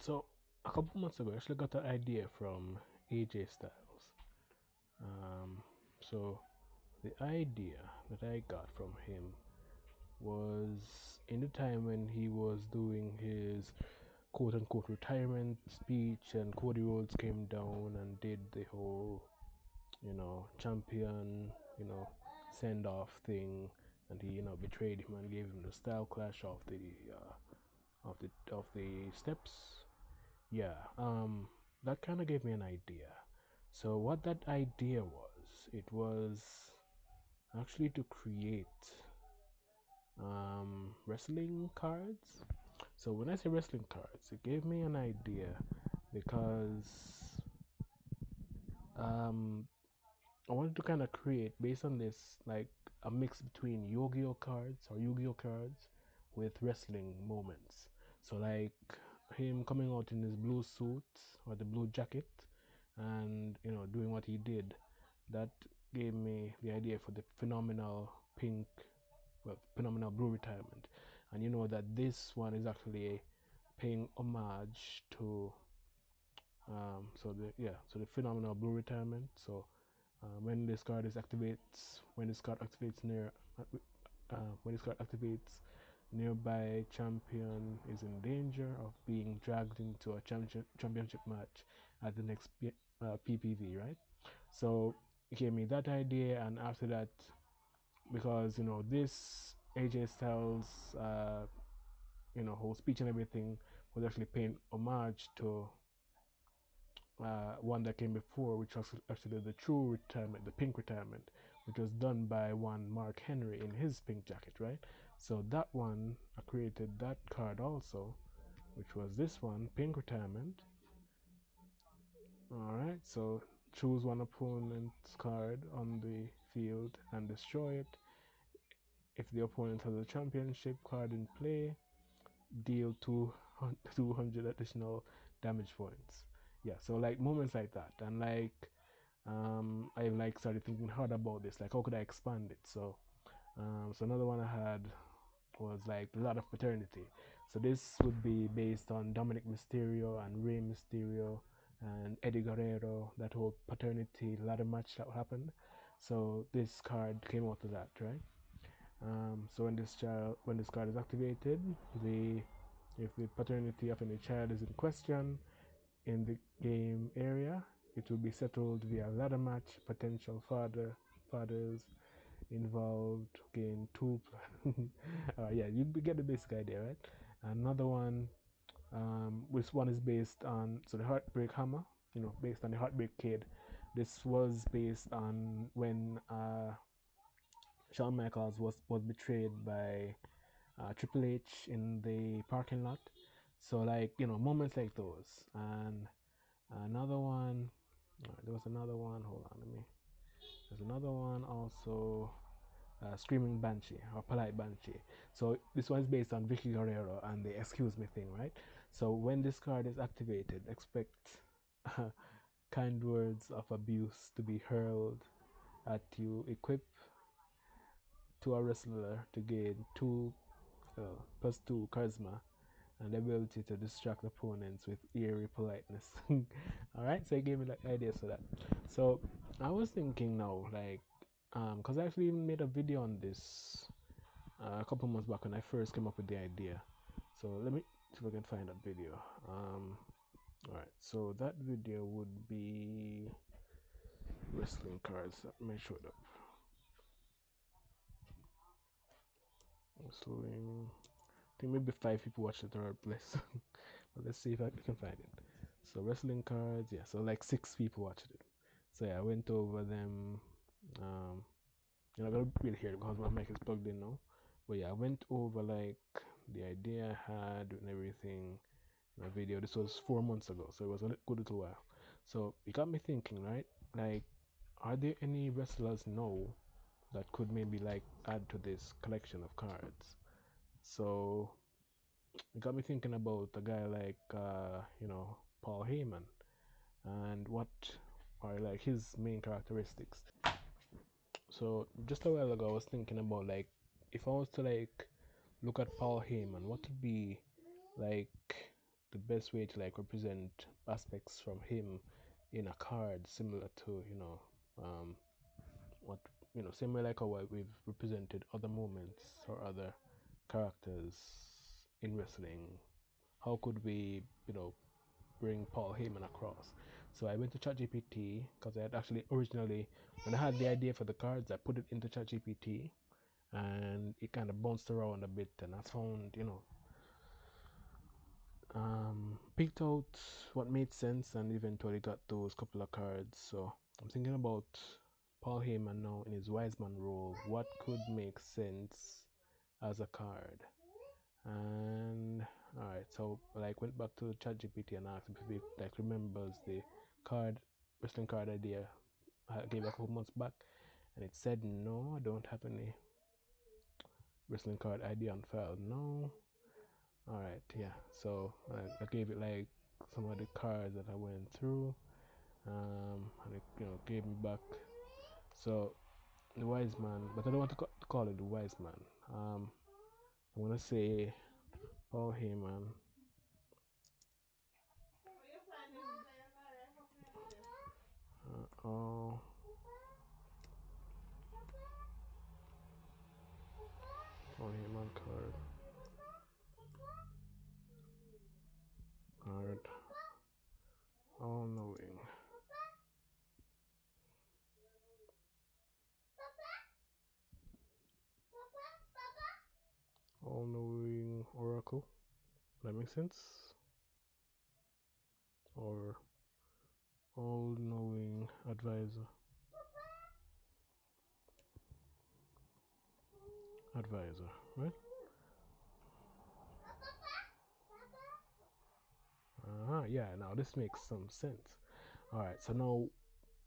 So a couple months ago, I actually got an idea from AJ Styles. Um, so the idea that I got from him was in the time when he was doing his quote unquote retirement speech, and Cody Rhodes came down and did the whole, champion, send off thing, and he, betrayed him and gave him the style clash of the steps. Yeah, that kind of gave me an idea. So what that idea was, it was actually to create wrestling cards. So when I say wrestling cards, it gave me an idea because um, I wanted to kind of create based on this like a mix between Yu-Gi-Oh cards with wrestling moments. So like him coming out in his blue suit or the blue jacket and doing what he did, that gave me the idea for the phenomenal blue retirement. And you know that this one is actually paying homage to the phenomenal blue retirement. So when this card activates when this card activates, nearby champion is in danger of being dragged into a championship match at the next PPV, right? So it gave me that idea, and after that, because this AJ Styles whole speech and everything was actually paying homage to one that came before, which was actually the true retirement, the pink retirement, which was done by one Mark Henry in his pink jacket, right? So that one, I created that card also, which was this one, pink retirement. All right, so choose one opponent's card on the field and destroy it. If the opponent has a championship card in play, deal 200 additional damage points. Yeah, so like moments like that, and like I like started thinking hard about this, like how could I expand it. So another one I had was like the Ladder of Paternity. So this would be based on Dominic Mysterio and Rey Mysterio and Eddie Guerrero, that whole paternity ladder match that happened. So this card came out of that, right? So when this card is activated, the if the paternity of any child is in question in the game area, it will be settled via ladder match. Potential fathers involved gain two. Yeah, you get the basic idea, right? Another one, which one is based on the Heartbreak Hammer, based on the Heartbreak Kid. This was based on when Shawn Michaels was betrayed by Triple H in the parking lot. So like moments like those. And another one, there was another one. Hold on, let me. There's another one also. Screaming Banshee or Polite Banshee. So this one is based on Vicky Guerrero and the excuse me thing, right? So when this card is activated, expect kind words of abuse to be hurled at you. Equip to a wrestler to gain +2 charisma and the ability to distract opponents with eerie politeness. All right, so it gave me like ideas for that. So I was thinking now, like, because I actually even made a video on this a couple months back when I first came up with the idea. So let me see if I can find that video. All right, so that video would be wrestling cards. Let me show it up. Wrestling. I think maybe 5 people watched it or less. But let's see if I can find it. So wrestling cards, yeah. So like 6 people watched it. So yeah, I went over them. Um, I don't really hear it because my mic is plugged in now. But yeah, I went over like the idea I had and everything in a video. This was 4 months ago, so it was a good little while. So it got me thinking, right? Like, are there any wrestlers now that could maybe like add to this collection of cards? So it got me thinking about a guy like Paul Heyman and what are like his main characteristics. So just a while ago I was thinking about like if I was to like look at Paul Heyman, what would be like the best way to like represent aspects from him in a card, similar to what similar like how we've represented other moments or other characters in wrestling. How could we bring Paul Heyman across? So I went to ChatGPT because I had actually originally, when I had the idea for the cards, I put it into ChatGPT and it kind of bounced around a bit, and I found picked out what made sense and eventually got those couple of cards. So I'm thinking about Paul Heyman now in his wise man role. What could make sense as a card? And alright, so like went back to ChatGPT and asked if it like remembers the card wrestling card idea I gave a couple months back, and it said no, I don't have any wrestling card idea on file. No. Alright, yeah. So I gave it like some of the cards that I went through, and it gave me back. So the wise man, but I don't want to call it the wise man. I'm gonna say Paul Heyman. Oh, Paul Heyman card. Card. All knowing. All knowing oracle. That makes sense? Or all knowing advisor. Advisor, right? Yeah, now this makes some sense. Alright, so now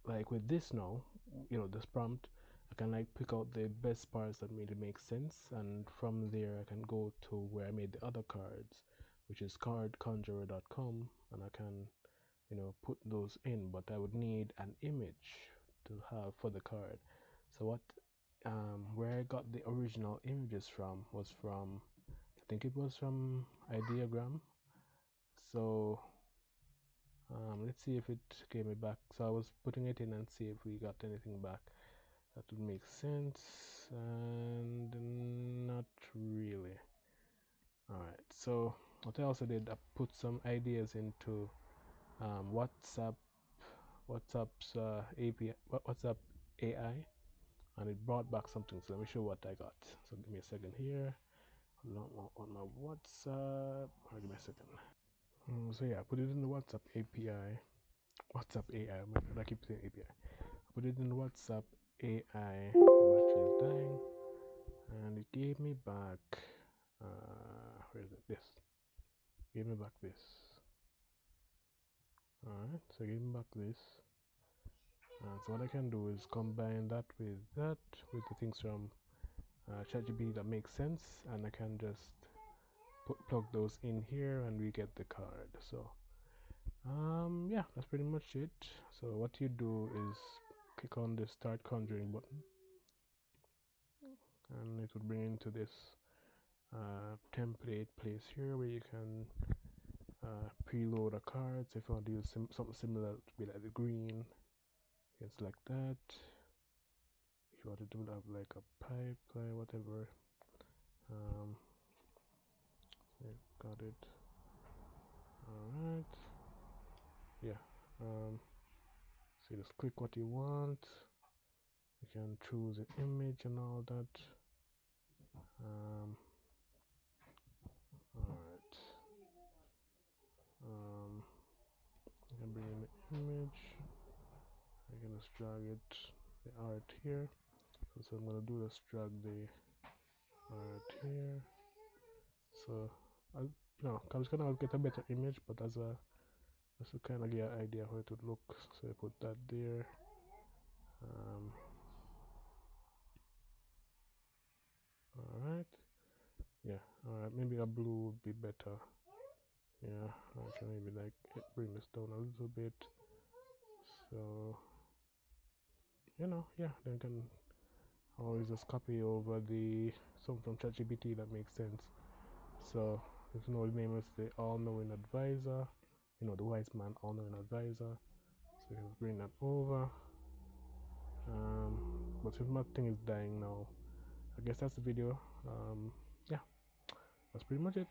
like with this now, this prompt, I can like pick out the best parts that made it make sense, and from there I can go to where I made the other cards, which is cardconjurer.com, and I can put those in, but I would need an image to have for the card. So what where I got the original images from was from, I think it was from Ideogram. So let's see if it gave me back. So I was putting it in and see if we got anything back that would make sense, and not really. Alright, so what I also did, I put some ideas into WhatsApp's API, WhatsApp AI, and it brought back something. So let me show what I got. So give me a second here. On my WhatsApp. Give me a second. So yeah, I put it in the WhatsApp API. WhatsApp AI. I keep saying API. I put it in the WhatsApp AI. Battery is dying, and it gave me back. Where is it? This. Gave me back this. Alright, so give me back this. And so what I can do is combine that, with the things from ChatGPT that makes sense, and I can just plug those in here, and we get the card. So yeah, that's pretty much it. So what you do is click on the Start Conjuring button, and it will bring into this template place here where you can preload a card. So if you want to use something similar to be like the green, you can select that. If you want to do that like a pipeline, whatever. Got it. Alright. Yeah. So you just click what you want. You can choose an image and all that. Alright. You can bring in the image. I can just drag it, the art here. So I'm gonna do is drag the art here. So I'm just gonna get a better image, but as a just to kind of get an idea how it would look. So I put that there. Alright. Yeah, alright, maybe a blue would be better. Yeah, I can maybe like bring this down a little bit. So yeah, then can always just copy over the some from ChatGPT that makes sense. So If you know the name is the all-knowing advisor, you know, the wise man, all-knowing advisor. So you bring that over. But if my thing is dying now, I guess that's the video. Yeah, that's pretty much it.